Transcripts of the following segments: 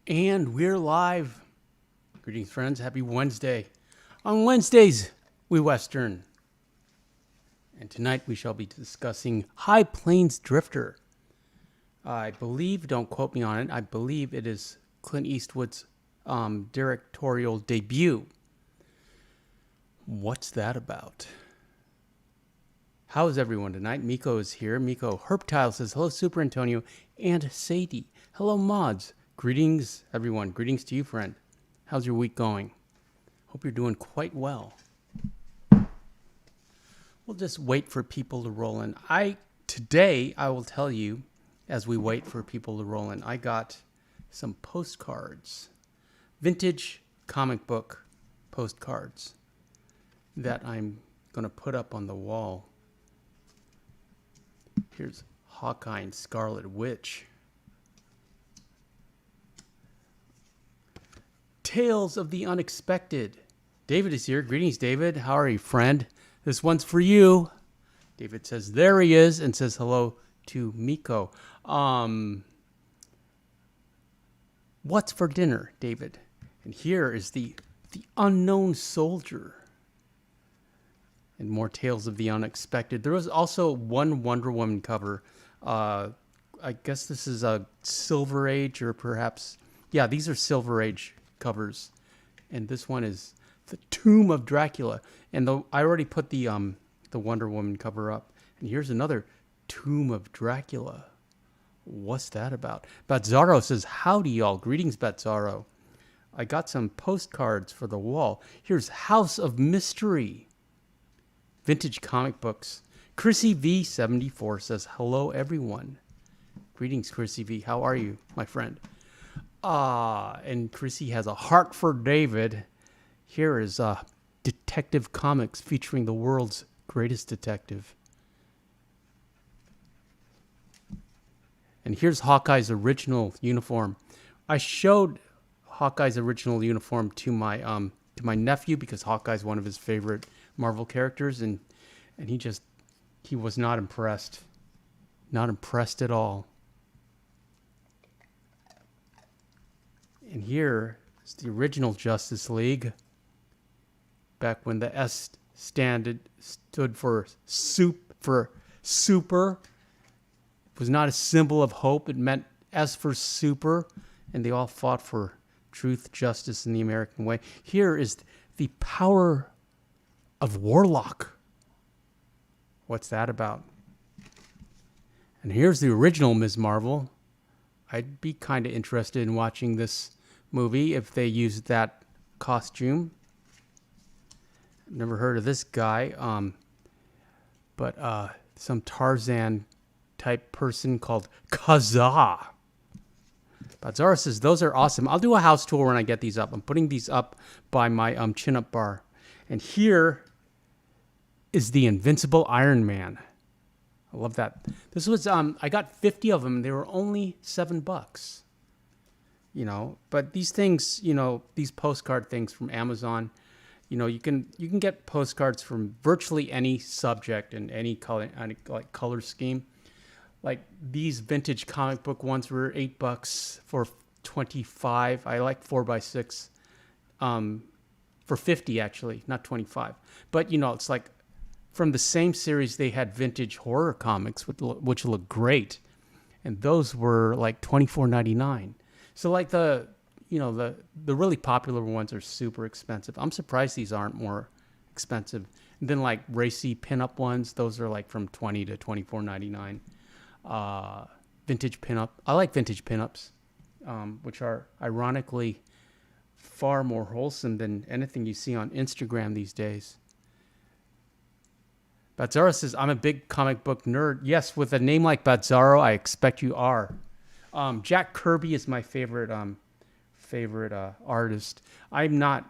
And we're live. Greetings, friends. Happy Wednesday. On Wednesdays, we Western. And tonight we shall be discussing High Plains Drifter. I believe, don't quote me on it, I believe it is Clint Eastwood's directorial debut. What's that about? How is everyone tonight? Miko is here. Miko Herptile says, hello, superantonio and Sadie. Hello, mods. Greetings, everyone. Greetings to you, friend. How's your week going? Hope you're doing quite well. We'll just wait for people to roll in. Today, I will tell you, as we wait for people to roll in, I got some postcards. Vintage comic book postcards that I'm going to put up on the wall. Here's Hawkeye and Scarlet Witch. Tales of the Unexpected. David is here. Greetings, David. How are you, friend? This one's for you. David says, there he is, and says hello to Miko. What's for dinner, David? And here is the Unknown Soldier. And more Tales of the Unexpected. There was also one Wonder Woman cover. I guess this is a Silver Age, or perhaps... Yeah, these are Silver Age covers. And this one is the Tomb of Dracula. And I already put the Wonder Woman cover up. And here's another Tomb of Dracula. What's that about? Batzaro says, howdy, y'all. Greetings, Batzaro. I got some postcards for the wall. Here's House of Mystery. Vintage comic books. Chrissy V74 says, hello, everyone. Greetings, Chrissy V. How are you, my friend? And Chrissy has a heart for David. Here is Detective Comics featuring the world's greatest detective. And here's Hawkeye's original uniform. I showed Hawkeye's original uniform to my nephew because Hawkeye's one of his favorite Marvel characters, and he was not impressed. Not impressed at all. And here is the original Justice League. Back when the S stood for super. It was not a symbol of hope. It meant S for super. And they all fought for truth, justice, and the American way. Here is the power of Warlock. What's that about? And here's the original Ms. Marvel. I'd be kind of interested in watching this movie if they used that costume. Never heard of this guy, but some Tarzan type person called Kazaa. Batzara says, those are awesome. I'll do a house tour when I get these up. I'm putting these up by my chin-up bar. And here is the Invincible Iron Man. I love that. This was, I got 50 of them. They were only $7. You know, but these things, you know, these postcard things from Amazon, you know, you can get postcards from virtually any subject and any color scheme. Like these vintage comic book ones were $8 for 25. I like 4x6 for 50 actually, not 25. But you know, it's like from the same series they had vintage horror comics which look great, and those were like $24.99. So like the really popular ones are super expensive. I'm surprised these aren't more expensive. And then like racy pinup ones, those are like from $20 to $24.99. Vintage pinup. I like vintage pinups, which are ironically far more wholesome than anything you see on Instagram these days. Batzaro says, I'm a big comic book nerd. Yes, with a name like Batzaro, I expect you are. Jack Kirby is my favorite artist. I'm not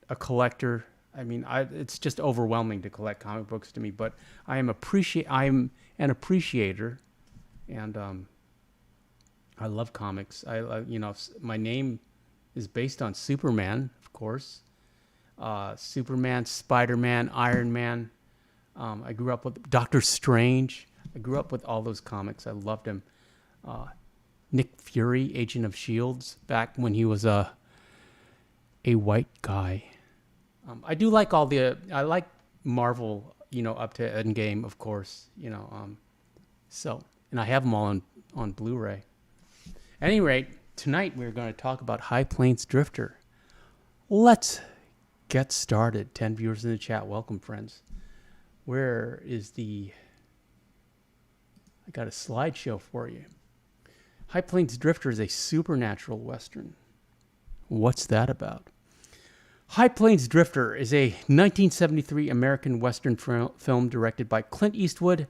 a collector. I mean, it's just overwhelming to collect comic books to me. But I'm an appreciator, and I love comics. My name is based on Superman, of course. Superman, SpiderMan, Iron Man. I grew up with Doctor Strange. I grew up with all those comics. I loved them. Nick Fury, Agent of Shields, back when he was a white guy. I do like I like Marvel, up to Endgame, of course, and I have them all on Blu-ray. At any rate, tonight we're going to talk about High Plains Drifter. Let's get started. 10 viewers in the chat. Welcome, friends. I got a slideshow for you. High Plains Drifter is a supernatural Western. What's that about? High Plains Drifter is a 1973 American Western film directed by Clint Eastwood,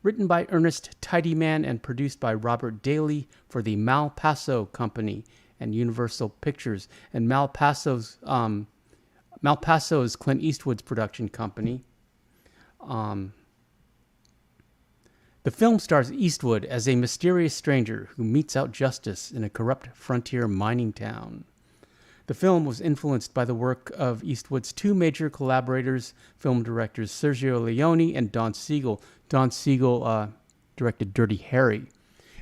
written by Ernest Tidyman, and produced by Robert Daly for the Malpaso Company and Universal Pictures. And Malpaso is Clint Eastwood's production company. The film stars Eastwood as a mysterious stranger who metes out justice in a corrupt frontier mining town. The film was influenced by the work of Eastwood's two major collaborators, film directors Sergio Leone and Don Siegel. Don Siegel directed Dirty Harry.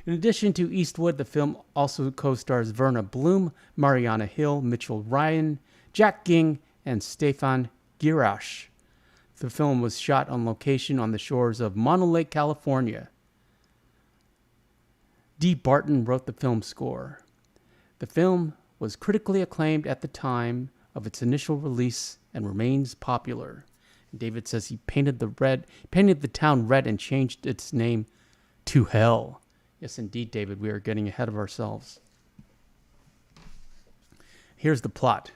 In addition to Eastwood, the film also co-stars Verna Bloom, Mariana Hill, Mitchell Ryan, Jack Ging, and Stefan Girash. The film was shot on location on the shores of Mono Lake, California. Dee Barton wrote the film score. The film was critically acclaimed at the time of its initial release and remains popular. David says he painted the town red and changed its name to Hell. Yes, indeed, David, we are getting ahead of ourselves. Here's the plot.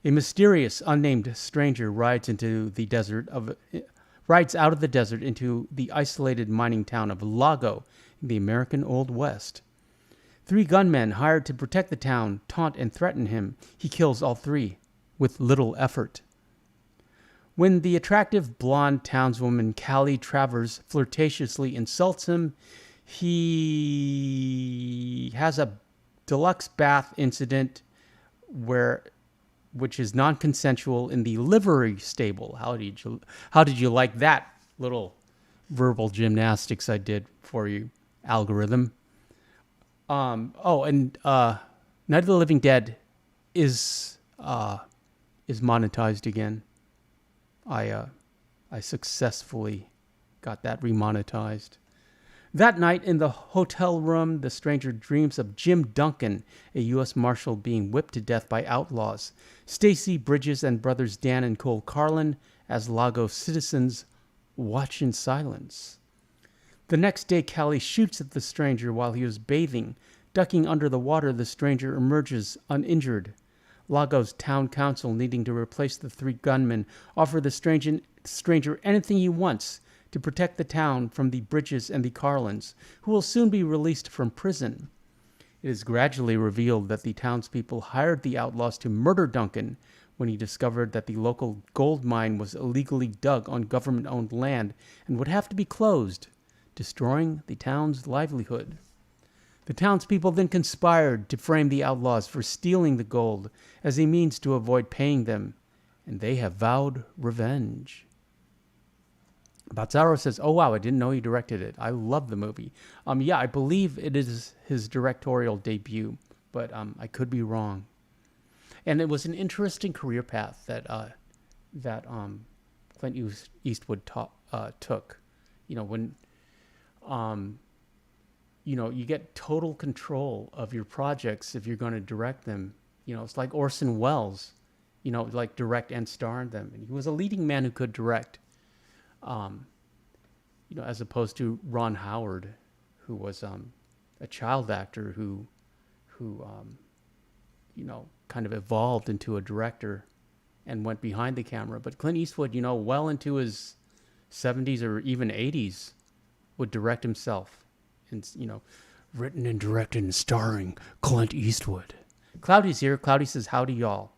A mysterious, unnamed stranger rides out of the desert into the isolated mining town of Lago in the American Old West. 3 gunmen hired to protect the town taunt and threaten him. He kills all 3 with little effort. When the attractive blonde townswoman Callie Travers flirtatiously insults him, he has a deluxe bath incident which is non-consensual in the livery stable. How did you like that little verbal gymnastics I did for you, algorithm? And Night of the Living Dead is monetized again. I successfully got that remonetized. That night in the hotel room, the stranger dreams of Jim Duncan, a U.S. Marshal being whipped to death by outlaws. Stacy Bridges and brothers Dan and Cole Carlin, as Lago citizens, watch in silence. The next day, Callie shoots at the stranger while he was bathing. Ducking under the water, the stranger emerges uninjured. Lago's town council, needing to replace the 3 gunmen, offer the stranger anything he wants to protect the town from the Bridges and the Carlins, who will soon be released from prison. It is gradually revealed that the townspeople hired the outlaws to murder Duncan when he discovered that the local gold mine was illegally dug on government-owned land and would have to be closed, destroying the town's livelihood. The townspeople then conspired to frame the outlaws for stealing the gold as a means to avoid paying them, and they have vowed revenge. Bazzaro says, "Oh wow, I didn't know he directed it. I love the movie." Yeah, I believe it is his directorial debut, but I could be wrong. And it was an interesting career path that Clint Eastwood took. When you get total control of your projects if you're going to direct them. It's like Orson Welles, like direct and star in them. And he was a leading man who could direct. As opposed to Ron Howard, who was a child actor who kind of evolved into a director and went behind the camera. But Clint Eastwood, well into his 70s or even 80s, would direct himself. And, written and directed and starring Clint Eastwood. Cloudy's here. Cloudy says, "Howdy, y'all."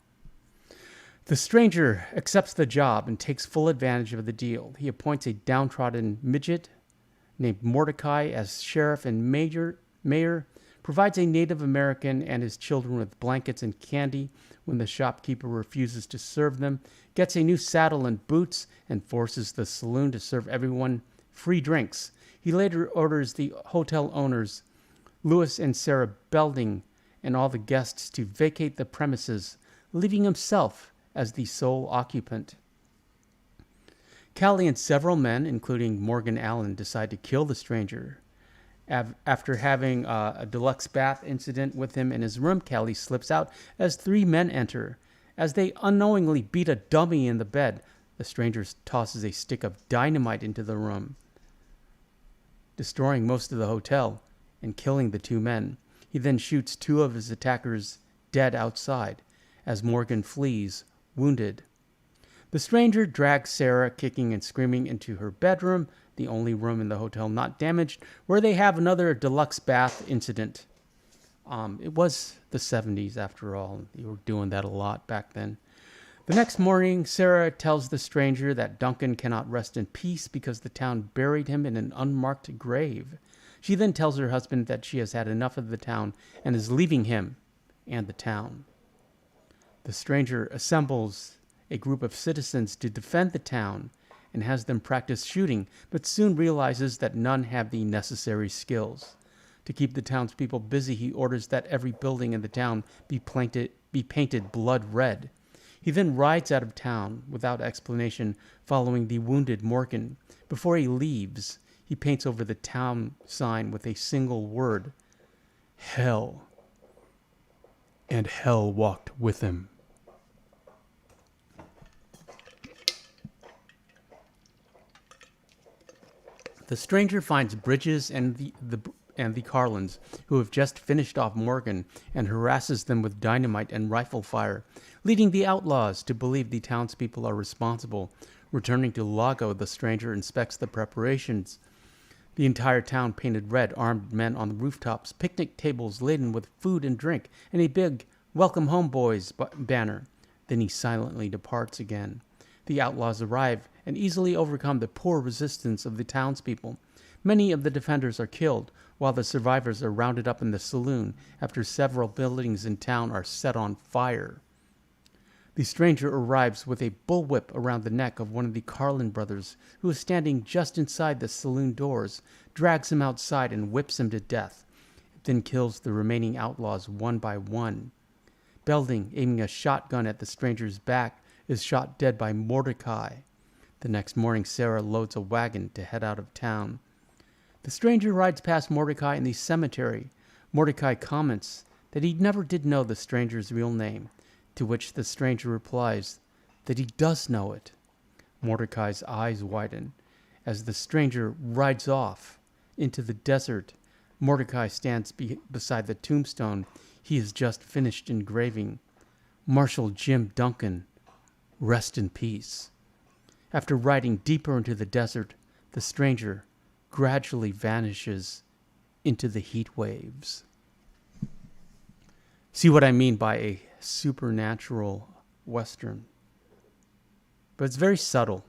The stranger accepts the job and takes full advantage of the deal. He appoints a downtrodden midget named Mordecai as sheriff and mayor, provides a Native American and his children with blankets and candy when the shopkeeper refuses to serve them, gets a new saddle and boots, and forces the saloon to serve everyone free drinks. He later orders the hotel owners Louis and Sarah Belding and all the guests to vacate the premises, leaving himself as the sole occupant. Callie and several men, including Morgan Allen, decide to kill the stranger. After having a deluxe bath incident with him in his room, Callie slips out as 3 men enter. As they unknowingly beat a dummy in the bed, the stranger tosses a stick of dynamite into the room, destroying most of the hotel and killing the 2 men. He then shoots 2 of his attackers dead outside as Morgan flees, wounded. The stranger drags Sarah, kicking and screaming, into her bedroom, the only room in the hotel not damaged, where they have another deluxe bath incident. It was the 70s, after all. They were doing that a lot back then. The next morning, Sarah tells the stranger that Duncan cannot rest in peace because the town buried him in an unmarked grave. She then tells her husband that she has had enough of the town and is leaving him and the town. The stranger assembles a group of citizens to defend the town and has them practice shooting, but soon realizes that none have the necessary skills. To keep the townspeople busy, he orders that every building in the town be painted blood red. He then rides out of town without explanation, following the wounded Morgan. Before he leaves, he paints over the town sign with a single word: hell. And hell walked with him. The stranger finds Bridges and the Carlins, who have just finished off Morgan, and harasses them with dynamite and rifle fire, leading the outlaws to believe the townspeople are responsible. Returning to Lago, the stranger inspects the preparations. The entire town painted red, armed men on the rooftops, picnic tables laden with food and drink, and a big "Welcome Home, Boys" banner. Then he silently departs again. The outlaws arrive and easily overcome the poor resistance of the townspeople. Many of the defenders are killed, while the survivors are rounded up in the saloon after several buildings in town are set on fire. The stranger arrives with a bullwhip around the neck of one of the Carlin brothers, who is standing just inside the saloon doors, drags him outside and whips him to death, then kills the remaining outlaws one by one. Belding, aiming a shotgun at the stranger's back, is shot dead by Mordecai. The next morning, Sarah loads a wagon to head out of town. The stranger rides past Mordecai in the cemetery. Mordecai comments that he never did know the stranger's real name, to which the stranger replies that he does know it. Mordecai's eyes widen as the stranger rides off into the desert. Mordecai stands beside the tombstone he has just finished engraving. Marshal Jim Duncan, rest in peace. After riding deeper into the desert, the stranger gradually vanishes into the heat waves. See what I mean by a supernatural Western? But it's very subtle.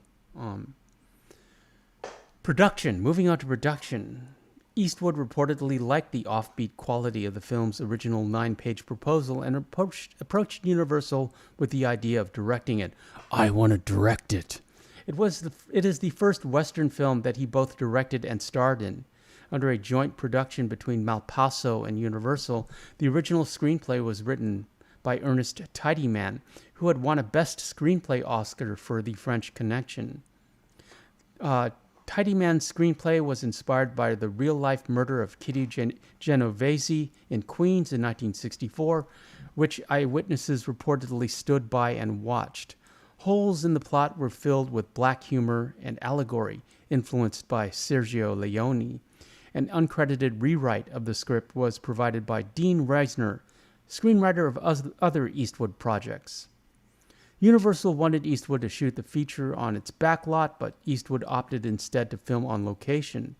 Production. Moving on to production. Eastwood reportedly liked the offbeat quality of the film's original 9-page proposal and approached Universal with the idea of directing it. I want to direct it. It is the first Western film that he both directed and starred in. Under a joint production between Malpaso and Universal, the original screenplay was written by Ernest Tidyman, who had won a Best Screenplay Oscar for The French Connection. Tidyman's screenplay was inspired by the real-life murder of Kitty Genovese in Queens in 1964, which eyewitnesses reportedly stood by and watched. Holes in the plot were filled with black humor and allegory, influenced by Sergio Leone. An uncredited rewrite of the script was provided by Dean Reisner, screenwriter of other Eastwood projects. Universal wanted Eastwood to shoot the feature on its backlot, but Eastwood opted instead to film on location.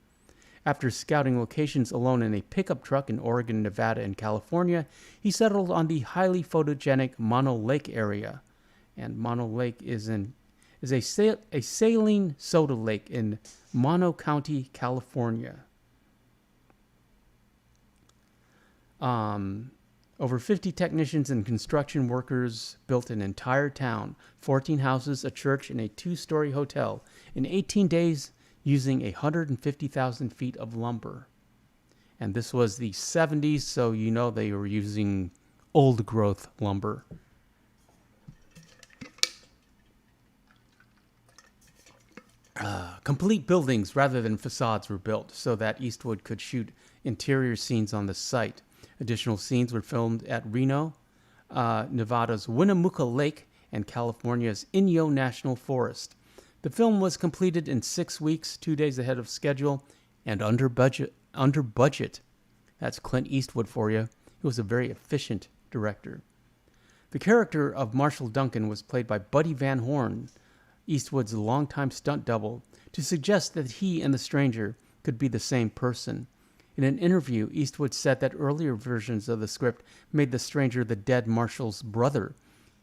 After scouting locations alone in a pickup truck in Oregon, Nevada, and California, he settled on the highly photogenic Mono Lake area. And Mono Lake is a saline soda lake in Mono County, California. Over 50 technicians and construction workers built an entire town, 14 houses, a church, and a 2-story hotel in 18 days using 150,000 feet of lumber. And this was the 70s, so you know they were using old growth lumber. Complete buildings rather than facades were built so that Eastwood could shoot interior scenes on the site. Additional scenes were filmed at Reno, Nevada's Winnemucca Lake, and California's Inyo National Forest. The film was completed in 6 weeks, 2 days ahead of schedule, and under budget. That's Clint Eastwood for you. He was a very efficient director. The character of Marshall Duncan was played by Buddy Van Horn, Eastwood's longtime stunt double, to suggest that he and the stranger could be the same person. In an interview, Eastwood said that earlier versions of the script made the stranger the dead Marshall's brother.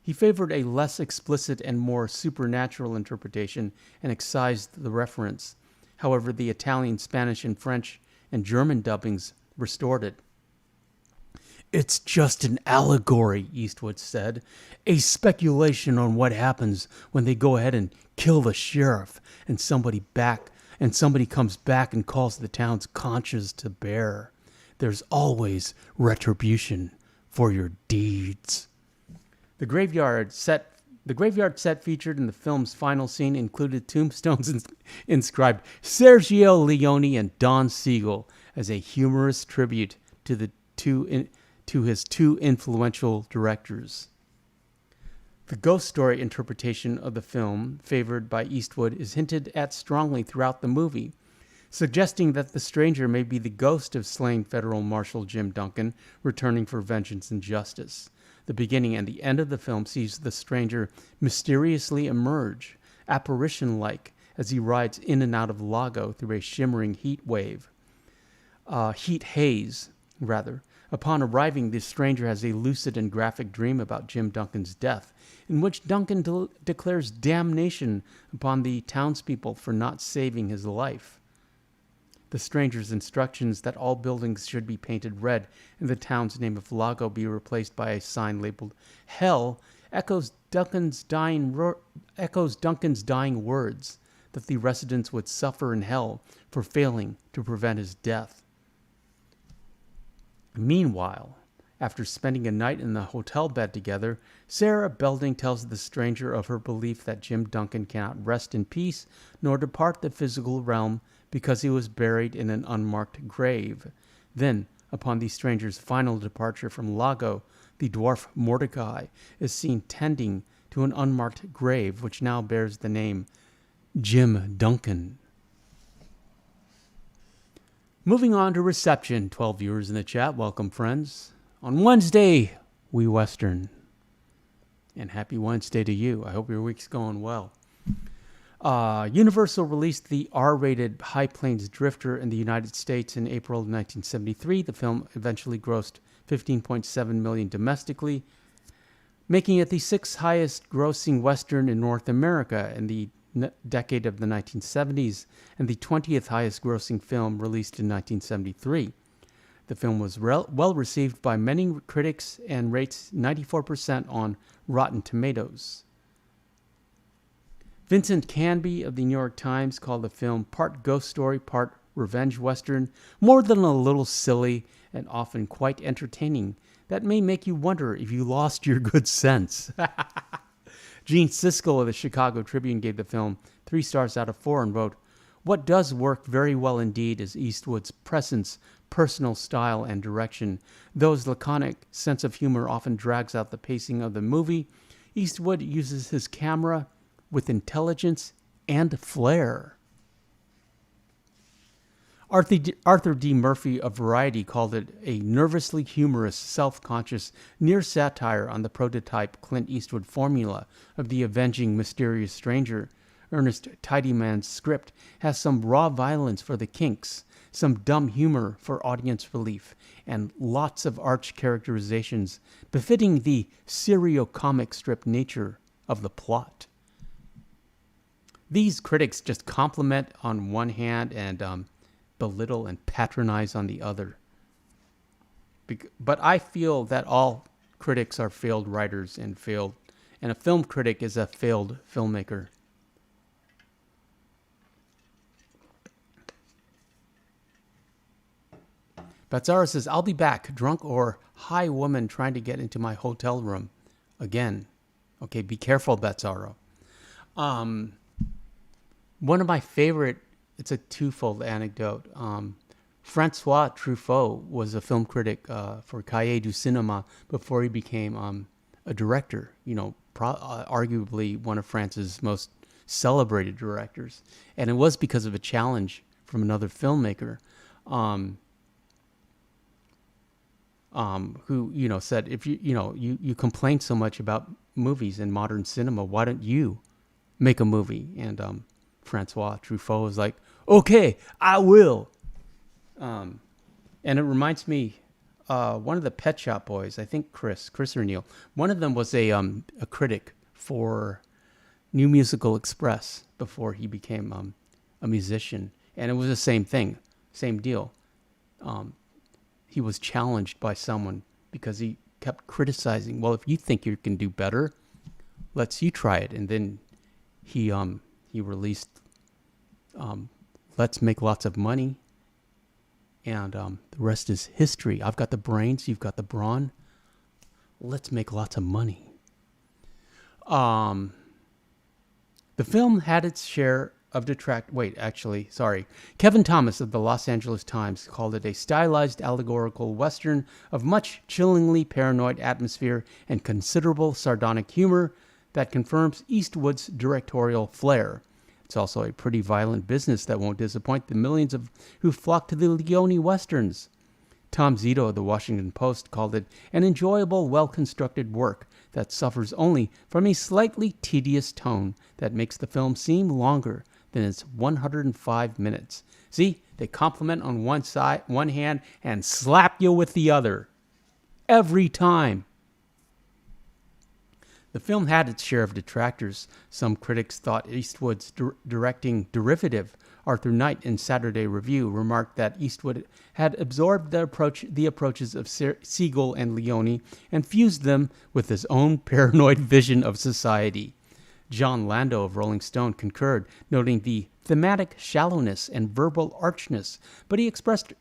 He favored a less explicit and more supernatural interpretation and excised the reference. However, the Italian, Spanish, and French and German dubbings restored it. "It's just an allegory," Eastwood said. "A speculation on what happens when they go ahead and kill the sheriff and somebody comes back and calls the town's conscience to bear. There's always retribution for your deeds." The graveyard set featured in the film's final scene included tombstones inscribed Sergio Leone and Don Siegel as a humorous tribute to his two influential directors. The ghost story interpretation of the film, favored by Eastwood, is hinted at strongly throughout the movie, suggesting that the stranger may be the ghost of slain Federal Marshal Jim Duncan, returning for vengeance and justice. The beginning and the end of the film sees the stranger mysteriously emerge, apparition-like, as he rides in and out of Lago through a shimmering heat haze. Upon arriving, the stranger has a lucid and graphic dream about Jim Duncan's death, in which Duncan declares damnation upon the townspeople for not saving his life. The stranger's instructions that all buildings should be painted red and the town's name of Lago be replaced by a sign labeled Hell echoes Duncan's dying words that the residents would suffer in hell for failing to prevent his death. Meanwhile, after spending a night in the hotel bed together, Sarah Belding tells the stranger of her belief that Jim Duncan cannot rest in peace nor depart the physical realm because he was buried in an unmarked grave. Then, upon the stranger's final departure from Lago, the dwarf Mordecai is seen tending to an unmarked grave which now bears the name Jim Duncan. Moving on to reception, 12 viewers in the chat. Welcome, friends. On Wednesday, we Western. And happy Wednesday to you. I hope your week's going well. Universal released the R-rated High Plains Drifter in the United States in April of 1973. The film eventually grossed $15.7 million domestically, making it the 6th highest grossing Western in North America in the decade of the 1970s and the 20th highest grossing film released in 1973. The film was well received by many critics and rates 94% on Rotten Tomatoes. Vincent Canby of the New York Times called the film part ghost story, part revenge western, more than a little silly and often quite entertaining. That may make you wonder if you lost your good sense. Gene Siskel of the Chicago Tribune gave the film 3 stars out of 4 and wrote, "What does work very well indeed is Eastwood's presence, personal style, and direction. Though his laconic sense of humor often drags out the pacing of the movie, Eastwood uses his camera with intelligence and flair." Arthur D. Murphy of Variety called it a nervously humorous, self-conscious, near satire on the prototype Clint Eastwood formula of the avenging, mysterious stranger. Ernest Tidyman's script has some raw violence for the kinks, some dumb humor for audience relief, and lots of arch characterizations befitting the serio-comic strip nature of the plot. These critics just compliment on one hand and belittle and patronize on the other. But I feel that all critics are failed writers and a film critic is a failed filmmaker. Batzara says, I'll be back, drunk or high woman trying to get into my hotel room. Again. Okay, be careful, Batzara. One of my favorite, it's a twofold anecdote. Francois Truffaut was a film critic for Cahiers du Cinéma before he became a director, arguably one of France's most celebrated directors. And it was because of a challenge from another filmmaker who, said, if you complain so much about movies in modern cinema, why don't you make a movie? And Francois Truffaut was like, okay, I will. And it reminds me, one of the Pet Shop Boys, I think Chris or Neil, one of them was a critic for New Musical Express before he became a musician. And it was the same thing, same deal. He was challenged by someone because he kept criticizing, well, if you think you can do better, you try it. And then he released Let's Make Lots of Money. And the rest is history. I've got the brains, you've got the brawn. Let's make lots of money. The film had its share of Kevin Thomas of the Los Angeles Times called it a stylized allegorical Western of much chillingly paranoid atmosphere and considerable sardonic humor that confirms Eastwood's directorial flair. It's also a pretty violent business that won't disappoint the millions who flock to the Leone Westerns. Tom Zito of the Washington Post called it an enjoyable, well-constructed work that suffers only from a slightly tedious tone that makes the film seem longer than its 105 minutes. See, they compliment on one hand, and slap you with the other. Every time. The film had its share of detractors. Some critics thought Eastwood's directing derivative, Arthur Knight in Saturday Review, remarked that Eastwood had absorbed the approaches of Siegel and Leone and fused them with his own paranoid vision of society. John Landau of Rolling Stone concurred, noting the thematic shallowness and verbal archness, but he expressed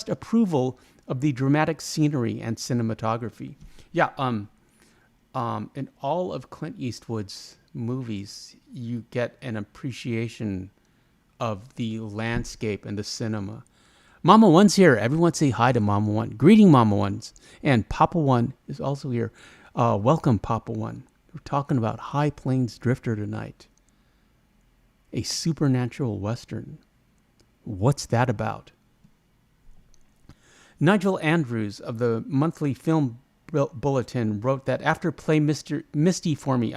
approval of the dramatic scenery and cinematography. Yeah, in all of Clint Eastwood's movies, you get an appreciation of the landscape and the cinema. Mama One's here. Everyone say hi to Mama One. Greeting, Mama Ones. And Papa One is also here. Welcome, Papa One. We're talking about High Plains Drifter tonight. A supernatural Western. What's that about? Nigel Andrews of the Monthly Film Bulletin wrote that after Play Misty for Me,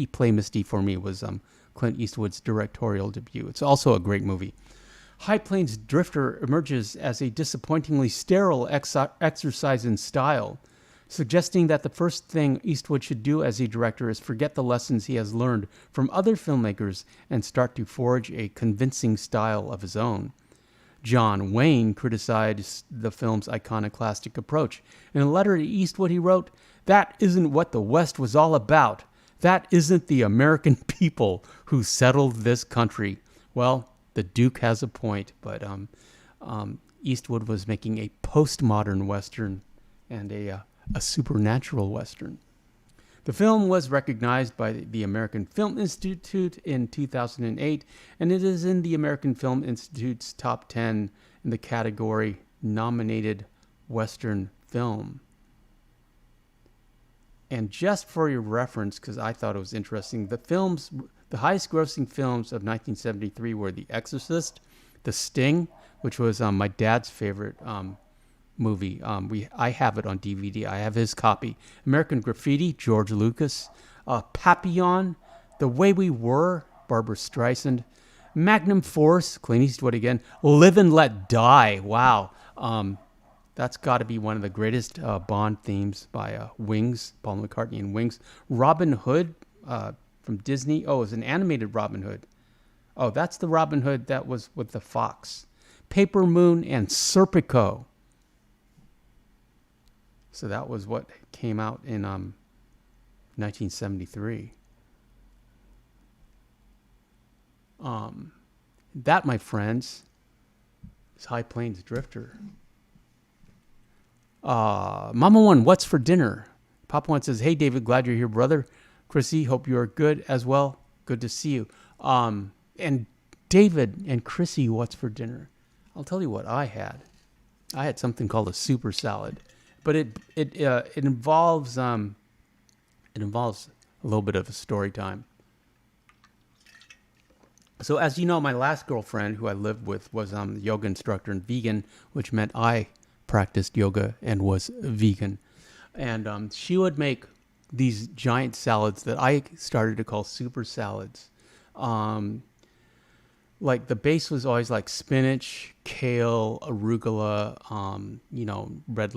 Play Misty for Me was Clint Eastwood's directorial debut. It's also a great movie. High Plains Drifter emerges as a disappointingly sterile exercise in style, suggesting that the first thing Eastwood should do as a director is forget the lessons he has learned from other filmmakers and start to forge a convincing style of his own. John Wayne criticized the film's iconoclastic approach. In a letter to Eastwood, he wrote, "That isn't what the West was all about. That isn't the American people who settled this country." Well, the Duke has a point, but Eastwood was making a postmodern Western and a supernatural Western. The film was recognized by the American Film Institute in 2008, and it is in the American Film Institute's top 10 in the category nominated Western film. And just for your reference, because I thought it was interesting, the highest grossing films of 1973 were The Exorcist, The Sting, which was my dad's favorite movie. I have it on DVD. I have his copy. American Graffiti, George Lucas. Papillon, The Way We Were, Barbra Streisand. Magnum Force, Clint Eastwood again. Live and Let Die. Wow. That's got to be one of the greatest Bond themes by Wings, Paul McCartney and Wings. Robin Hood from Disney. Oh, it's an animated Robin Hood. Oh, that's the Robin Hood that was with the fox. Paper Moon and Serpico. So that was what came out in 1973. That, my friends, is High Plains Drifter. Mama One, what's for dinner? Papa One says, hey, David, glad you're here, brother. Chrissy, hope you are good as well. Good to see you. And David and Chrissy, what's for dinner? I'll tell you what I had. I had something called a super salad, but it involves a little bit of a story time. So as you know, my last girlfriend who I lived with was a yoga instructor and vegan, which meant I practiced yoga and was vegan. And she would make these giant salads that I started to call super salads. Like the base was always like spinach, kale, arugula, red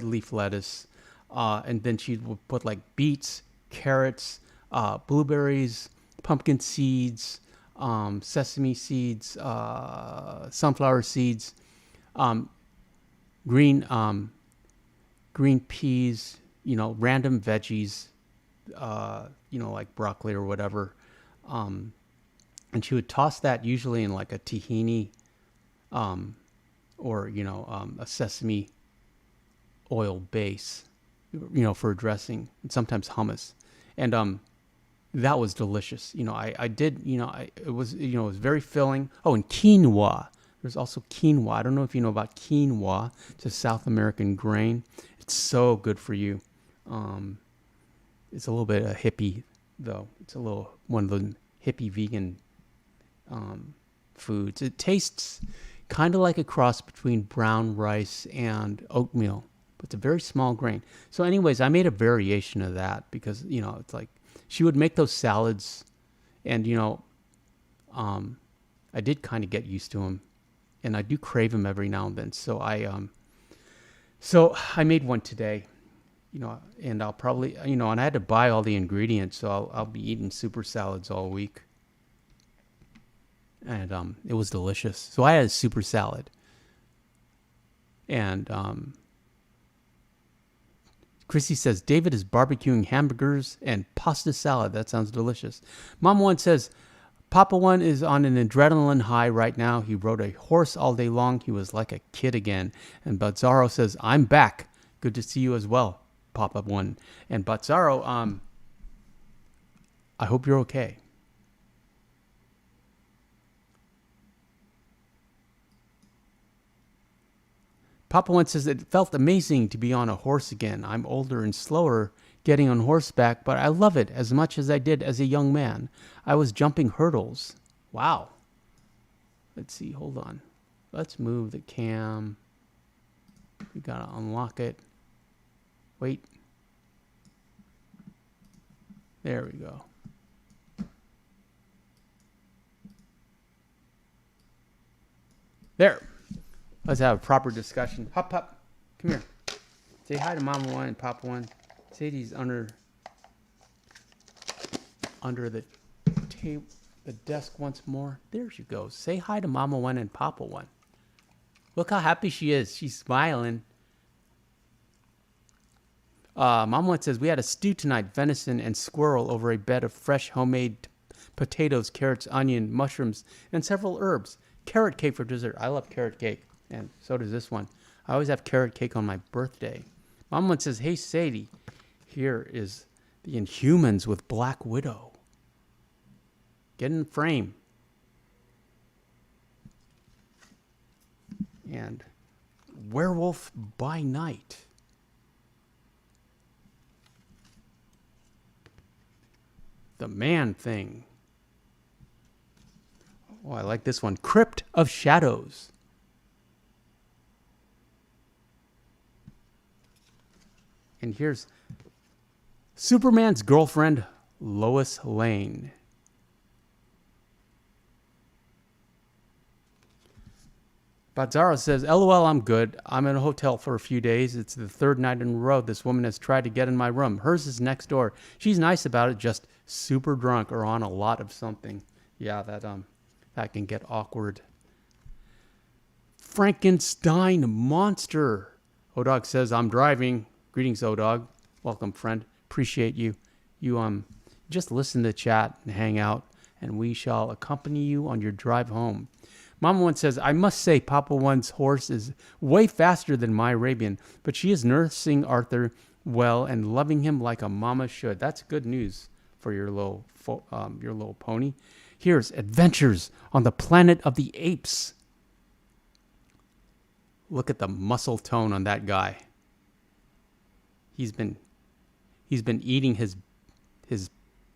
leaf lettuce, and then she would put like beets, carrots, blueberries, pumpkin seeds, sesame seeds, sunflower seeds, green peas, random veggies, like broccoli or whatever. And she would toss that usually in like a tahini, or a sesame oil base, for dressing, and sometimes hummus, and that was delicious. I did, it was very filling. Oh, and quinoa. There's also quinoa. I don't know if you know about quinoa. It's a South American grain. It's so good for you. It's a little bit of hippie though. It's a little one of the hippie vegan foods. It tastes kind of like a cross between brown rice and oatmeal, but it's a very small grain. So anyways, I made a variation of that because, it's like she would make those salads and, I did kind of get used to them and I do crave them every now and then. So I made one today, and I'll probably, and I had to buy all the ingredients. So I'll be eating super salads all week. And it was delicious. So I had a super salad. And Chrissy says, David is barbecuing hamburgers and pasta salad. That sounds delicious. Mom One says, Papa One is on an adrenaline high right now. He rode a horse all day long. He was like a kid again. And Bazzaro says, I'm back. Good to see you as well, Papa One. And Bazzaro, I hope you're okay. Papa One says, it felt amazing to be on a horse again. I'm older and slower getting on horseback, but I love it as much as I did as a young man. I was jumping hurdles. Wow. Let's see. Hold on. Let's move the cam. We got to unlock it. Wait. There we go. There. Let's have a proper discussion. Hop, hop. Come here. Say hi to Mama One and Papa One. Sadie's under the table, the desk once more. There she goes. Say hi to Mama One and Papa One. Look how happy she is. She's smiling. Mama One says, we had a stew tonight, venison and squirrel over a bed of fresh homemade potatoes, carrots, onion, mushrooms, and several herbs. Carrot cake for dessert. I love carrot cake. And so does this one. I always have carrot cake on my birthday. Mom One says, hey, Sadie, here is the Inhumans with Black Widow. Get in the frame. And Werewolf by Night. The Man Thing. Oh, I like this one. Crypt of Shadows. And here's Superman's girlfriend, Lois Lane. Bazzaro says, LOL, I'm good. I'm in a hotel for a few days. It's the third night in a row this woman has tried to get in my room. Hers is next door. She's nice about it, just super drunk or on a lot of something. Yeah, that can get awkward. Frankenstein Monster. Odog says, I'm driving. Greetings, O-Dog. Welcome, friend. Appreciate you. You just listen to chat and hang out, and we shall accompany you on your drive home. Mama One says, I must say Papa One's horse is way faster than my Arabian, but she is nursing Arthur well and loving him like a mama should. That's good news for your little pony. Here's Adventures on the Planet of the Apes. Look at the muscle tone on that guy. He's been eating his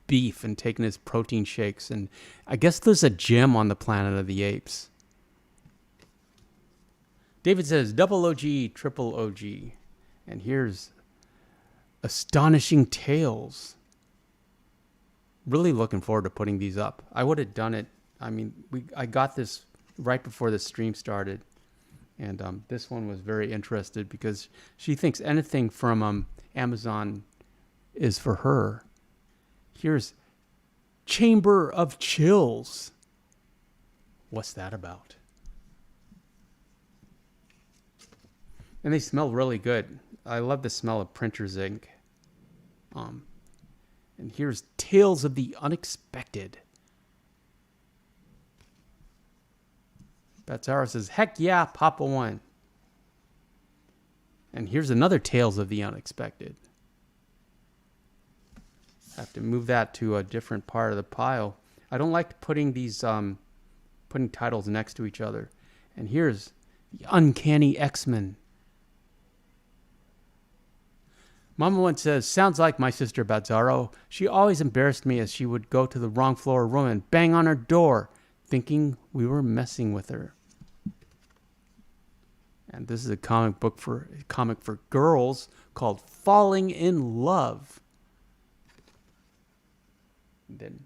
beef and taking his protein shakes, and I guess there's a gym on the Planet of the Apes. David says double OG, triple OG. And here's Astonishing Tales. Really looking forward to putting these up. I would have done it. I mean, I got this right before the stream started. And this one was very interested because she thinks anything from Amazon is for her. Here's Chamber of Chills. What's that about? And they smell really good. I love the smell of printer's ink. And here's Tales of the Unexpected. Batzara says, heck yeah, Papa One. And here's another Tales of the Unexpected. Have to move that to a different part of the pile. I don't like putting these putting titles next to each other. And here's the Uncanny X-Men. Mama One says, sounds like my sister Bazzaro. She always embarrassed me as she would go to the wrong floor room and bang on her door, thinking we were messing with her. And this is a comic for girls called Falling in Love. And then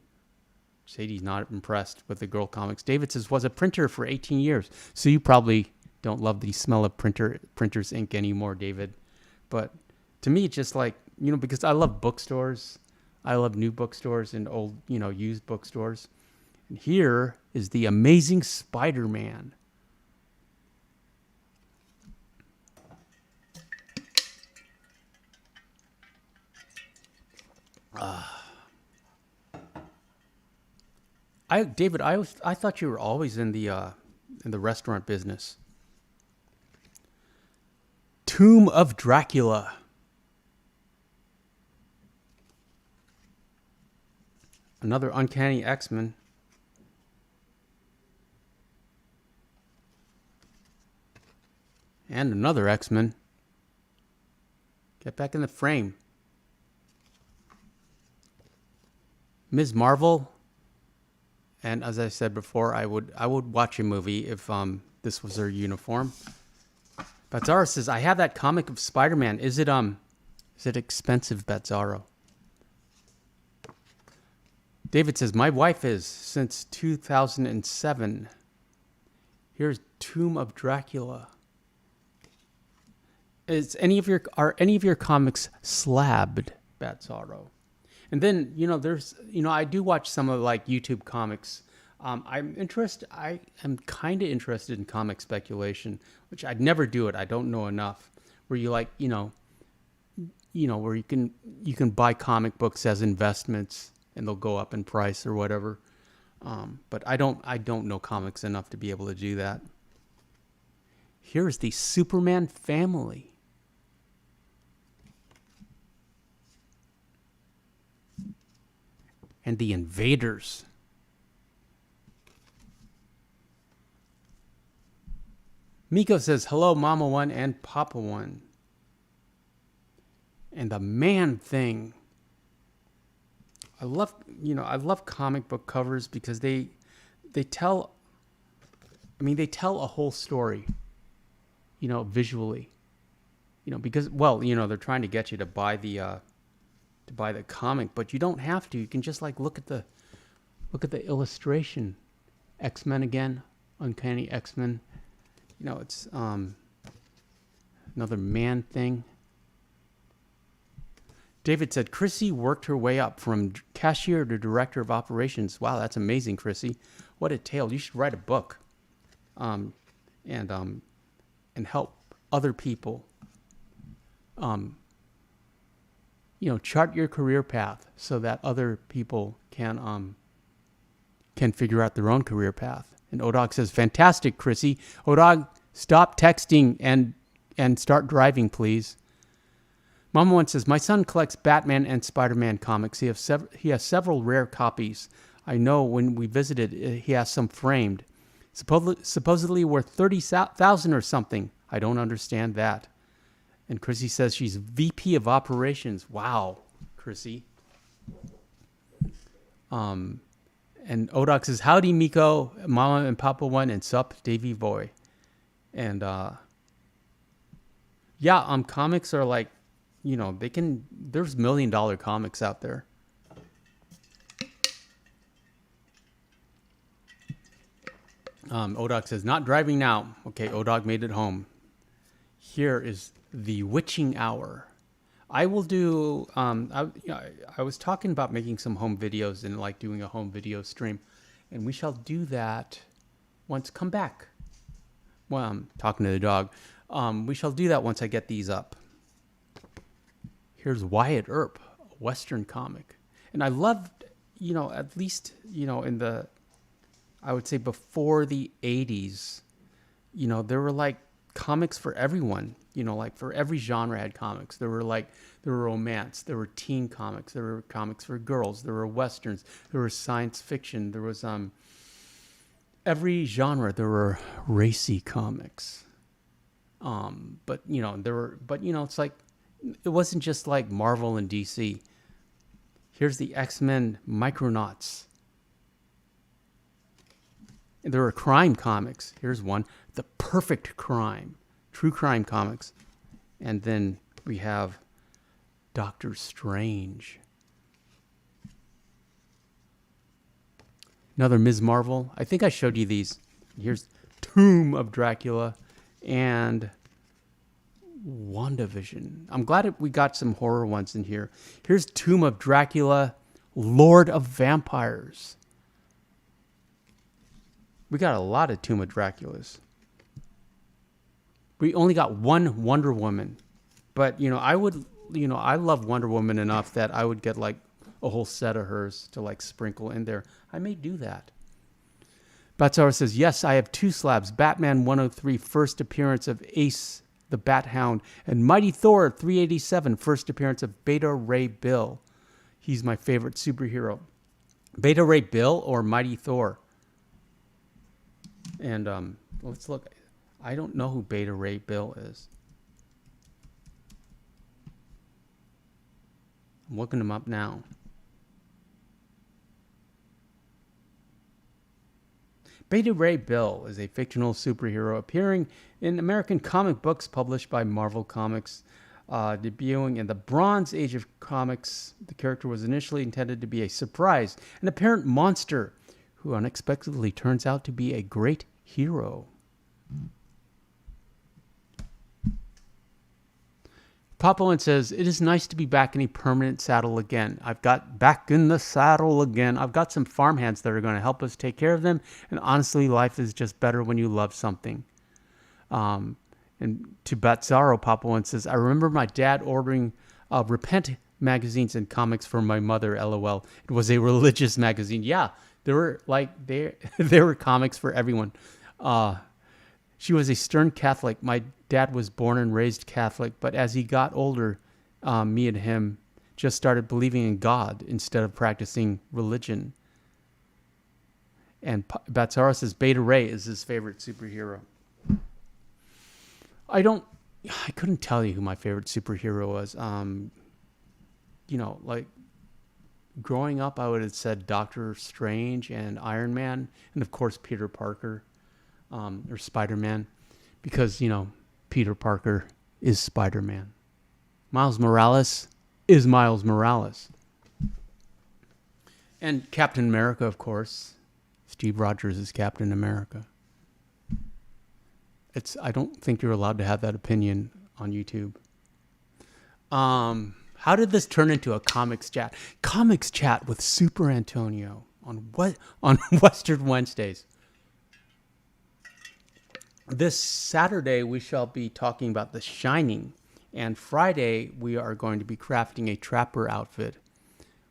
Sadie's not impressed with the girl comics. David says, was a printer for 18 years. So you probably don't love the smell of printer's ink anymore, David. But to me, it's just like, because I love bookstores. I love new bookstores and old, used bookstores. And here is the Amazing Spider-Man. David, I thought you were always in the restaurant business. Tomb of Dracula. Another Uncanny X-Men. And another X-Men. Get back in the frame. Ms. Marvel. And as I said before, I would watch a movie if this was her uniform. Bazzaro says, I have that comic of Spider-Man. Is it expensive, Bazzaro? David says, my wife is since 2007. Here's Tomb of Dracula. Are any of your comics slabbed, Bazzaro? And then, I do watch some of like YouTube comics. I am kind of interested in comic speculation, which I'd never do it. I don't know enough. Where you like, where you can buy comic books as investments and they'll go up in price or whatever. But I don't know comics enough to be able to do that. Here's the Superman family. And the Invaders. Miko says, hello, Mama One and Papa One. And the Man Thing. I love comic book covers because they tell a whole story, visually. Because, they're trying to get you to buy the comic, but you don't have to. You can just like look at the illustration. X-Men again, Uncanny X-Men. It's another Man Thing. David said, Chrissy worked her way up from cashier to director of operations. Wow, that's amazing, Chrissy. What a tale. You should write a book and help other people chart your career path so that other people can figure out their own career path. And Odog says, fantastic, Chrissy. Odog, stop texting and start driving, please. Mama One says, my son collects Batman and Spider-Man comics. He has several rare copies. I know when we visited, he has some framed. Supposedly worth 30,000 or something. I don't understand that. And Chrissy says she's VP of Operations. Wow, Chrissy. And Odog says, howdy, Miko, Mama and Papa One, and sup, Davey Boy. And yeah, comics are like, there's $1 million comics out there. Odog says, not driving now. Okay, Odog made it home. Here is the witching hour. I will do, I was talking about making some home videos and like doing a home video stream. And we shall do that once, come back. Well, I'm talking to the dog. We shall do that once I get these up. Here's Wyatt Earp, a Western comic. And I loved, at least, in the, I would say before the 80s, there were like comics for everyone, like for every genre had comics. There were romance, there were teen comics, there were comics for girls, there were Westerns, there was science fiction, there was, every genre, there were racy comics. It's like, it wasn't just like Marvel and DC. Here's the X-Men Micronauts. There are crime comics. Here's one, The Perfect Crime, true crime comics. And then we have Doctor Strange. Another Ms. Marvel. I think I showed you these. Here's Tomb of Dracula and WandaVision. I'm glad we got some horror ones in here. Here's Tomb of Dracula, Lord of Vampires. We got a lot of Tomb of Draculas. We only got one Wonder Woman. But, I love Wonder Woman enough that I would get like a whole set of hers to like sprinkle in there. I may do that. Batsara says, yes, I have 2 slabs. Batman 103, first appearance of Ace the Bat Hound, and Mighty Thor 387, first appearance of Beta Ray Bill. He's my favorite superhero. Beta Ray Bill or Mighty Thor? And let's look. I don't know who Beta Ray Bill is. I'm looking him up now. Beta Ray Bill is a fictional superhero appearing in American comic books published by Marvel Comics. Debuting in the Bronze Age of comics, the character was initially intended to be a surprise, an apparent monster who unexpectedly turns out to be a great hero. Papo says, it is nice to be back in a permanent saddle again. I've got back in the saddle again. I've got some farmhands that are going to help us take care of them. And honestly, life is just better when you love something. And to Batzaro, Papo says, I remember my dad ordering Repent magazines and comics for my mother, LOL. It was a religious magazine. Yeah, there were comics for everyone. She was a stern Catholic. My dad was born and raised Catholic, but as he got older, me and him just started believing in God instead of practicing religion. And Batsara says Beta Ray is his favorite superhero. I couldn't tell you who my favorite superhero was. Like growing up, I would have said Doctor Strange and Iron Man, and of course Peter Parker. Or Spider-Man, because, Peter Parker is Spider-Man. Miles Morales is Miles Morales. And Captain America, of course. Steve Rogers is Captain America. I don't think you're allowed to have that opinion on YouTube. How did this turn into a comics chat? Comics chat with Super Antonio on Western Wednesdays. This Saturday, we shall be talking about The Shining. And Friday, we are going to be crafting a trapper outfit.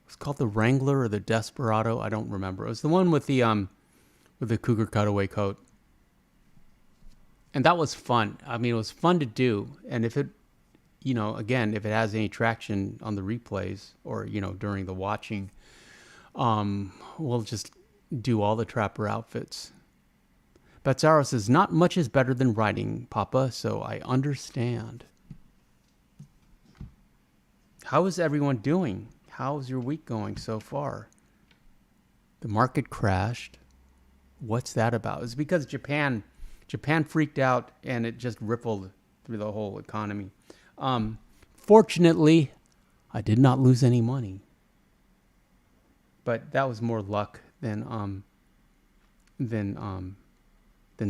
It's called the Wrangler or the Desperado. I don't remember. It was the one with the with the cougar cutaway coat. And that was fun. I mean, it was fun to do. And if it, again, if it has any traction on the replays or, during the watching, we'll just do all the trapper outfits. Batzaro says, not much is better than writing, Papa, so I understand. How is everyone doing? How's your week going so far? The market crashed. What's that about? It's because Japan freaked out and it just rippled through the whole economy. Fortunately, I did not lose any money. But that was more luck than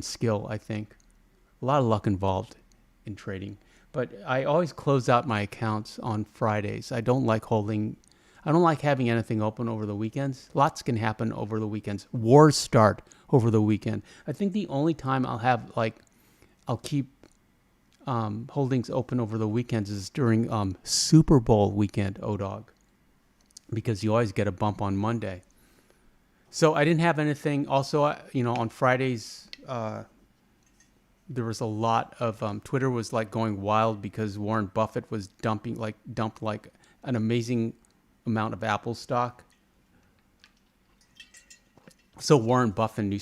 skill, I think. A lot of luck involved in trading. But I always close out my accounts on Fridays. I don't like having anything open over the weekends. Lots can happen over the weekends. Wars start over the weekend. I think the only time I'll keep holdings open over the weekends is during Super Bowl weekend, O-Dog. Because you always get a bump on Monday. So I didn't have anything. Also, on Fridays, there was a lot of Twitter was going wild because Warren Buffett was dumped an amazing amount of Apple stock. So Warren Buffett knew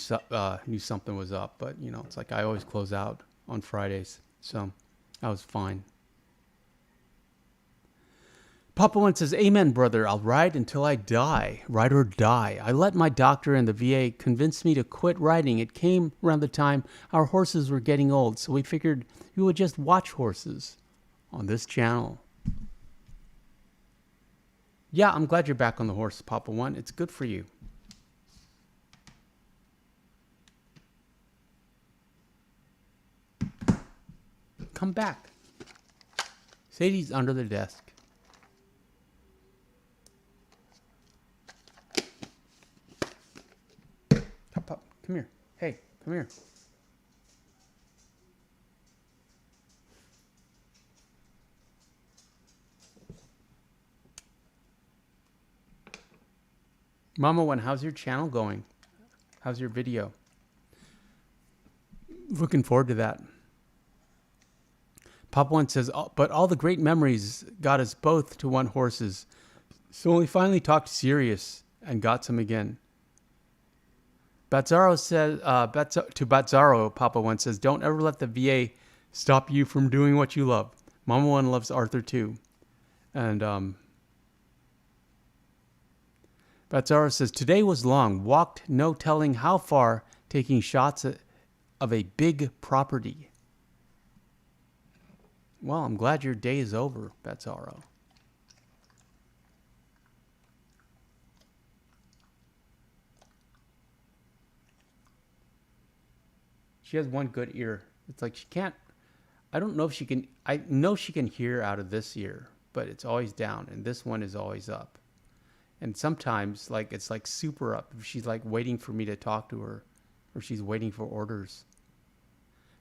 something was up, but it's I always close out on Fridays, so that was fine. Papa one says, "Amen, brother. I'll ride until I die. Ride or die. I let my doctor and the VA convince me to quit riding. It came around the time our horses were getting old, so we figured we would just watch horses on this channel." Yeah, I'm glad you're back on the horse, Papa one. It's good for you. Come back. Sadie's under the desk. Come here. Hey, come here. Mama one, how's your channel going? How's your video? Looking forward to that. Papa one says, but all the great memories got us both to want horses. So we finally talked serious and got some again. Batzaro says, to Batzaro, Papa one says, don't ever let the VA stop you from doing what you love. Mama one loves Arthur too. And Batzaro says, today was long. Walked no telling how far, taking shots of a big property. Well, I'm glad your day is over, Batzaro. She has one good ear. It's she can't, I don't know if she can, I know she can hear out of this ear, but it's always down, and this one is always up. And sometimes, it's super up. If she's waiting for me to talk to her, or she's waiting for orders.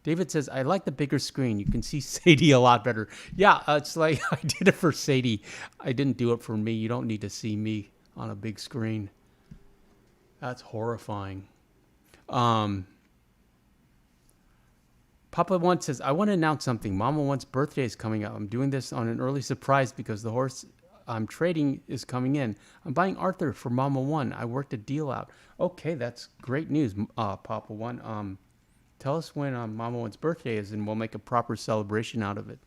David says, I like the bigger screen. You can see Sadie a lot better. Yeah, it's I did it for Sadie. I didn't do it for me. You don't need to see me on a big screen. That's horrifying. Papa one says, I want to announce something. Mama one's birthday is coming up. I'm doing this on an early surprise because the horse I'm trading is coming in. I'm buying Arthur for Mama one. I worked a deal out. Okay, that's great news, Papa one. Tell us when Mama one's birthday is, and we'll make a proper celebration out of it.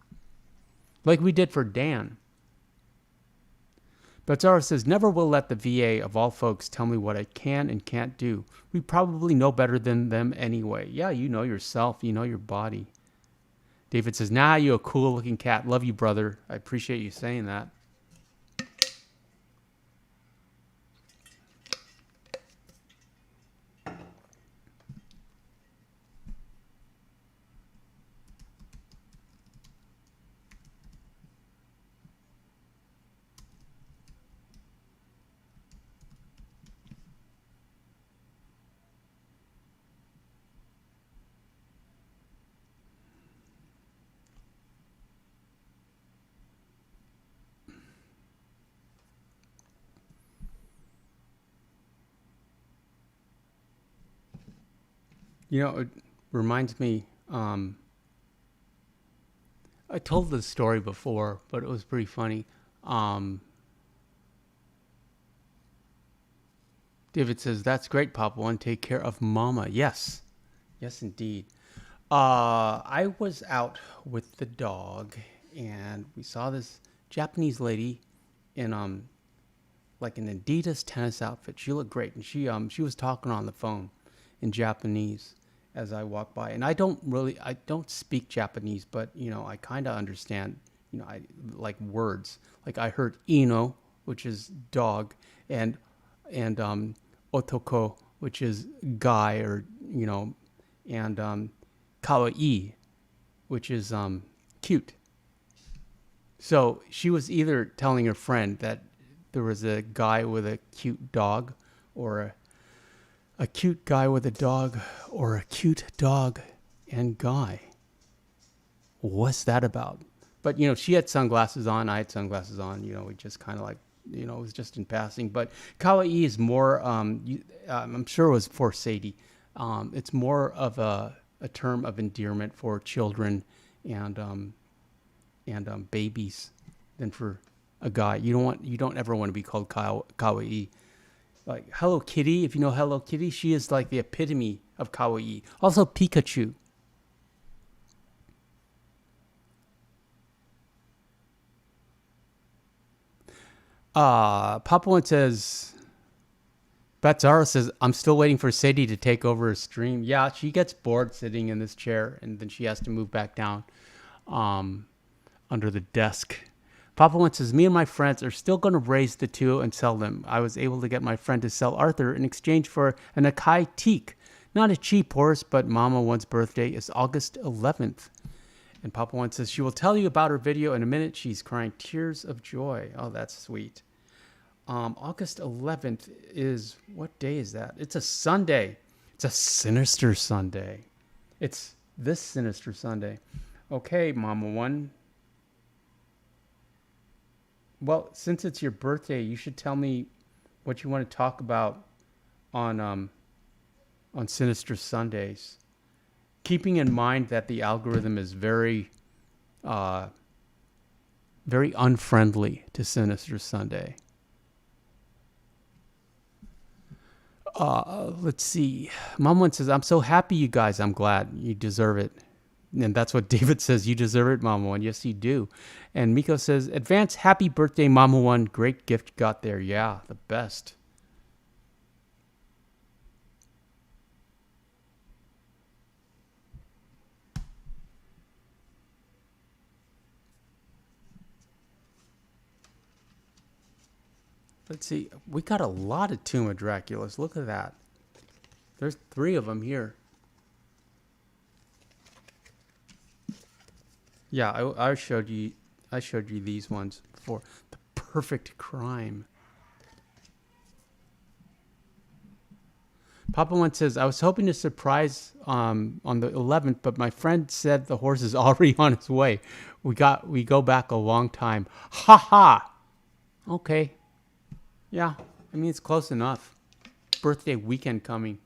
Like we did for Dan. Batzaro says, never will let the VA of all folks tell me what I can and can't do. We probably know better than them anyway. Yeah, you know yourself. You know your body. David says, nah, you a cool looking cat. Love you, brother. I appreciate you saying that. You know, it reminds me. I told this story before, but it was pretty funny. Um, David says, "That's great, Papa. One, take care of Mama." Yes, yes, indeed. I was out with the dog, and we saw this Japanese lady in like an Adidas tennis outfit. She looked great, and she was talking on the phone in Japanese as I walked by. And I don't speak Japanese, but I kind of understand. I like words. Like I heard ino, which is dog, and otoko, which is guy, or and Kawii, which is cute. So she was either telling her friend that there was a guy with a cute dog, or a cute guy with a dog, or a cute dog and guy. What's that about? But she had sunglasses on. I had sunglasses on. We just kind of like, it was just in passing. But kawaii is more. I'm sure it was for Sadie. It's more of a term of endearment for children and babies than for a guy. You don't ever want to be called kawaii. Like Hello Kitty, if you know Hello Kitty, she is like the epitome of kawaii. Also Pikachu. Papa one says, Batzaro says, I'm still waiting for Sadie to take over a stream. Yeah, she gets bored sitting in this chair, and then she has to move back down under the desk. Papa one says, me and my friends are still going to raise the two and sell them. I was able to get my friend to sell Arthur in exchange for an Akai teak. Not a cheap horse, but Mama one's birthday is August 11th. And Papa one says, she will tell you about her video in a minute. She's crying tears of joy. Oh, that's sweet. August 11th is, what day is that? It's a Sunday. It's a sinister Sunday. It's this sinister Sunday. Okay, Mama one. Well, since it's your birthday, you should tell me what you want to talk about on Sinister Sundays. Keeping in mind that the algorithm is very unfriendly to Sinister Sunday. Let's see. Mom one says, I'm so happy, you guys. I'm glad. You deserve it. And that's what David says. You deserve it, Mama one. Yes, you do. And Miko says, advance happy birthday, Mama one. Great gift you got there. Yeah, the best. Let's see. We got a lot of Tomb of Draculas. Look at that. There's 3 of them here. Yeah, I showed you these ones before. The Perfect Crime. Papa one says, I was hoping to surprise on the 11th, but my friend said the horse is already on his way. We go back a long time. Ha ha. Okay. Yeah, I mean, it's close enough. Birthday weekend coming.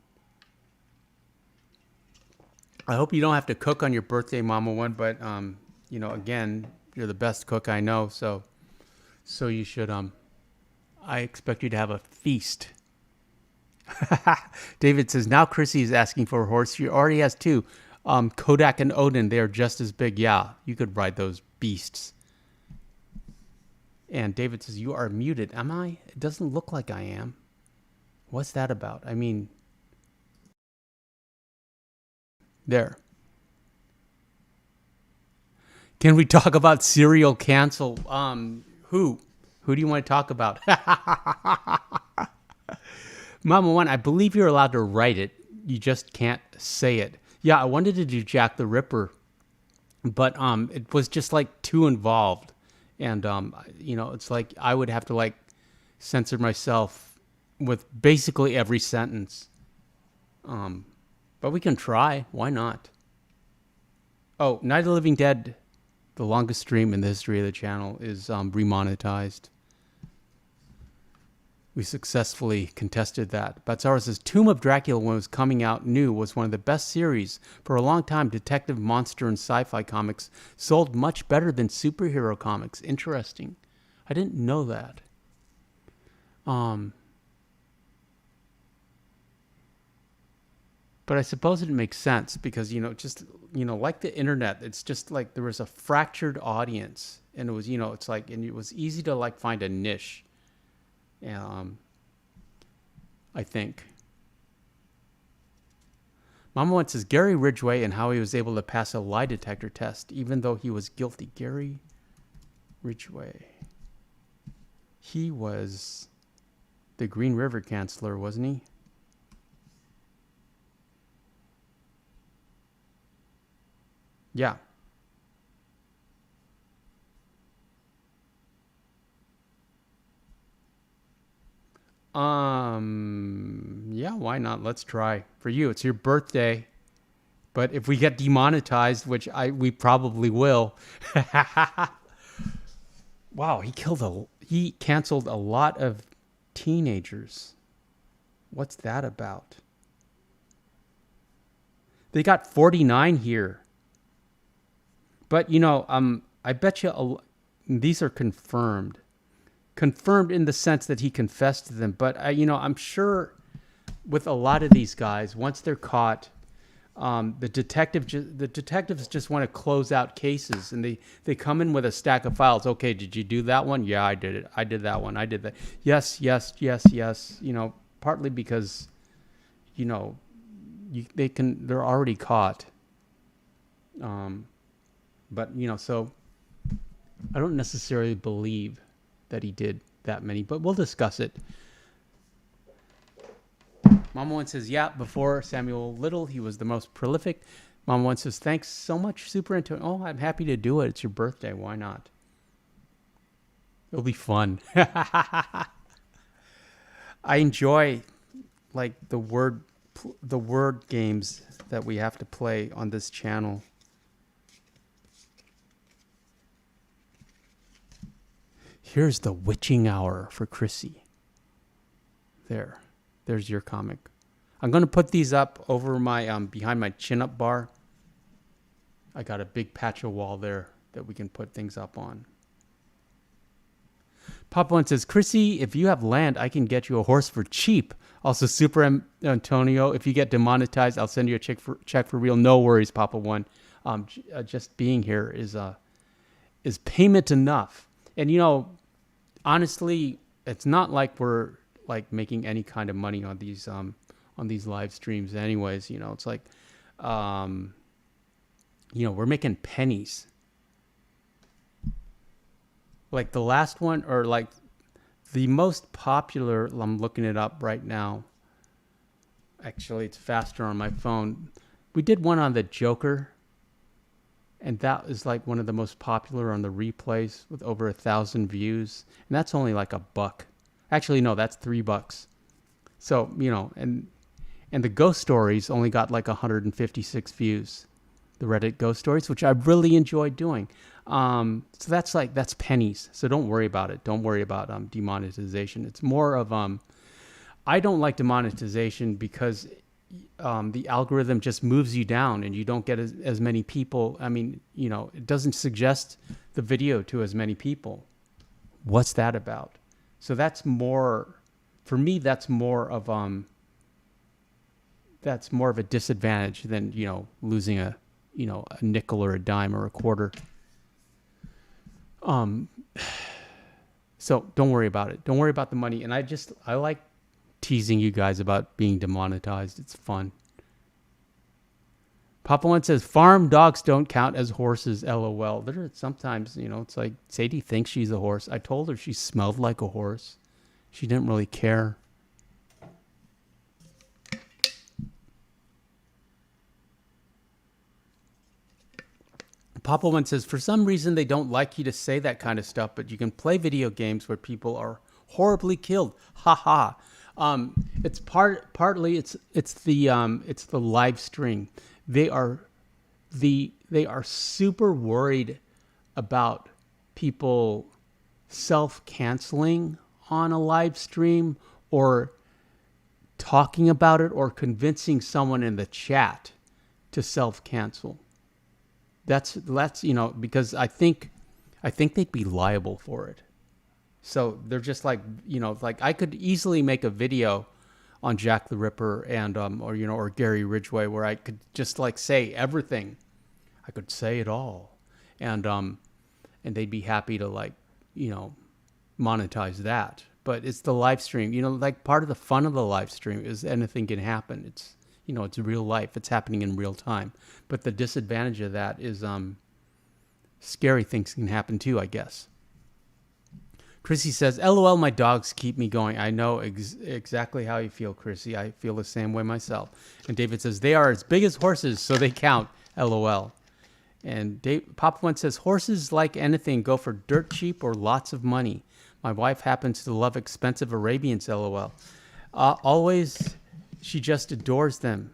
I hope you don't have to cook on your birthday, Mama one, but again, you're the best cook I know, so you should I expect you to have a feast. David says, now Chrissy is asking for a horse. She already has 2. Kodak and Odin, they are just as big. Yeah, you could ride those beasts. And David says, you are muted. Am I? It doesn't look like I am. What's that about? I mean, there. Can we talk about serial cancel? Who? Who do you want to talk about? Mama one, I believe you're allowed to write it. You just can't say it. Yeah, I wanted to do Jack the Ripper, but it was just like too involved. And, it's like I would have to like censor myself with basically every sentence. But we can try. Why not? Oh, Night of the Living Dead, the longest stream in the history of the channel, is remonetized. We successfully contested that. Batzara says, Tomb of Dracula, when it was coming out new, was one of the best series. For a long time, detective, monster, and sci-fi comics sold much better than superhero comics. Interesting. I didn't know that. But I suppose it makes sense because, just, like the internet, it's just like there was a fractured audience. And it was, it's like, and it was easy to like find a niche. I think. Mama One says Gary Ridgway and how he was able to pass a lie detector test even though he was guilty. Gary Ridgway. He was the Green River Chancellor, wasn't he? Yeah. Yeah, why not? Let's try. For you, it's your birthday. But if we get demonetized, which we probably will. Wow, he canceled a lot of teenagers. What's that about? They got 49 here. But, I bet you these are confirmed. Confirmed in the sense that he confessed to them. But, I'm sure with a lot of these guys, once they're caught, the detectives just want to close out cases. And they come in with a stack of files. Okay, did you do that one? Yeah, I did it. I did that one. I did that. Yes. Partly because, they're already caught. But, so I don't necessarily believe that he did that many, but we'll discuss it. Mama One says, yeah, before Samuel Little, he was the most prolific. Mama One says, thanks so much, Super Antonio. Oh, I'm happy to do it. It's your birthday. Why not? It'll be fun. I enjoy like the word games that we have to play on this channel. Here's the witching hour for Chrissy. There's your comic. I'm going to put these up over my behind my chin-up bar. I got a big patch of wall there that we can put things up on. Papo One says, Chrissy, if you have land, I can get you a horse for cheap. Also, Super Antonio, if you get demonetized, I'll send you a check for real. No worries, Papo One. Just being here is payment enough. And honestly, it's not like we're like making any kind of money on these live streams anyways. It's like we're making pennies. Like the last one, or like the most popular, I'm looking it up right now. Actually, it's faster on my phone. We did one on the Joker. And that is like one of the most popular on the replays with over 1,000 views. And that's only like $1. Actually, no, that's $3. So, and the ghost stories only got like 156 views. The Reddit ghost stories, which I really enjoyed doing. So that's pennies. So don't worry about it. Don't worry about demonetization. It's more of I don't like demonetization because the algorithm just moves you down and you don't get as many people. I mean, it doesn't suggest the video to as many people. What's that about? So that's more, for me, that's more of a disadvantage than, losing a nickel or a dime or a quarter. So don't worry about it. Don't worry about the money. And I like teasing you guys about being demonetized. It's fun. Papa One says, farm dogs don't count as horses, LOL. There sometimes, it's like Sadie thinks she's a horse. I told her she smelled like a horse. She didn't really care. Papa One says, for some reason they don't like you to say that kind of stuff, but you can play video games where people are horribly killed. Ha ha. It's partly it's the live stream. They are super worried about people self-canceling on a live stream or talking about it or convincing someone in the chat to self-cancel. That's because I think they'd be liable for it. So they're just like, like I could easily make a video on Jack the Ripper and or Gary Ridgway where I could just like say everything. I could say it all. And they'd be happy to like, monetize that. But it's the live stream, like part of the fun of the live stream is anything can happen. It's it's real life. It's happening in real time. But the disadvantage of that is scary things can happen too, I guess. Chrissy says, LOL, my dogs keep me going. I know exactly how you feel, Chrissy. I feel the same way myself. And David says, they are as big as horses, so they count. LOL. And Pop One says, horses, like anything, go for dirt cheap or lots of money. My wife happens to love expensive Arabians, LOL. Always, she just adores them.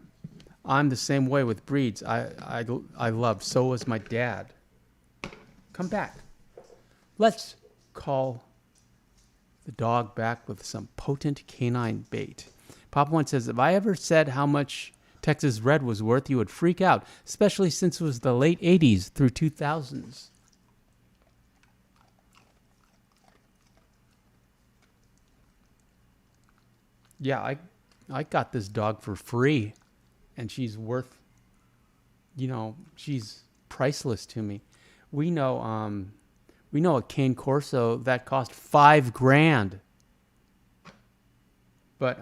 I'm the same way with breeds I love. So was my dad. Come back. Let's call the dog back with some potent canine bait. Papa One says, if I ever said how much Texas Red was worth, you would freak out, especially since it was the late 80s through 2000s. Yeah, I got this dog for free, and she's worth, she's priceless to me. We know a Cane Corso that cost $5,000. But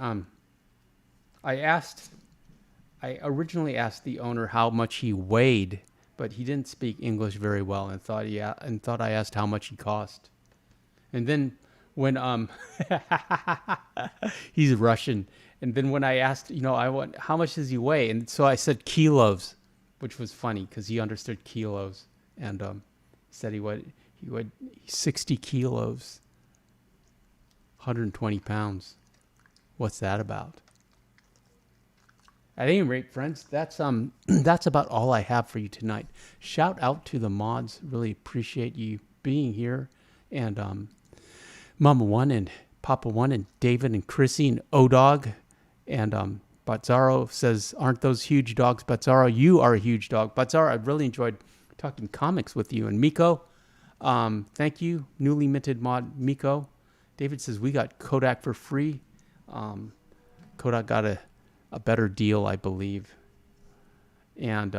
I originally asked the owner how much he weighed, but he didn't speak English very well and thought I asked how much he cost. And then when he's Russian, and then when I asked, how much does he weigh? And so I said kilos, which was funny because he understood kilos, and he said he weighed 60 kilos, 120 pounds. What's that about? At any rate, friends, that's about all I have for you tonight. Shout out to the mods. Really appreciate you being here. And Mama One and Papa One and David and Chrissy and O-Dog. And Bazzaro says, aren't those huge dogs? Bazzaro, you are a huge dog. Bazzaro, I really enjoyed talking comics with you. And Miko, thank you. Newly minted mod Miko. David says, we got Kodak for free. Kodak got a better deal, I believe. And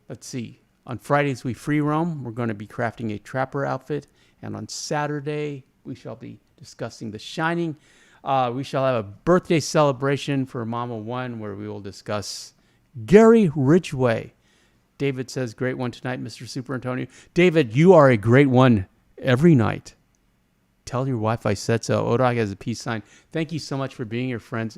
let's see. On Fridays, we free roam. We're going to be crafting a trapper outfit. And on Saturday, we shall be discussing The Shining. We shall have a birthday celebration for Mama One where we will discuss Gary Ridgway. David says, great one tonight, Mr. Super Antonio. David, you are a great one every night. Tell your wife I said so. O-Dog has a peace sign. Thank you so much for being here, friends.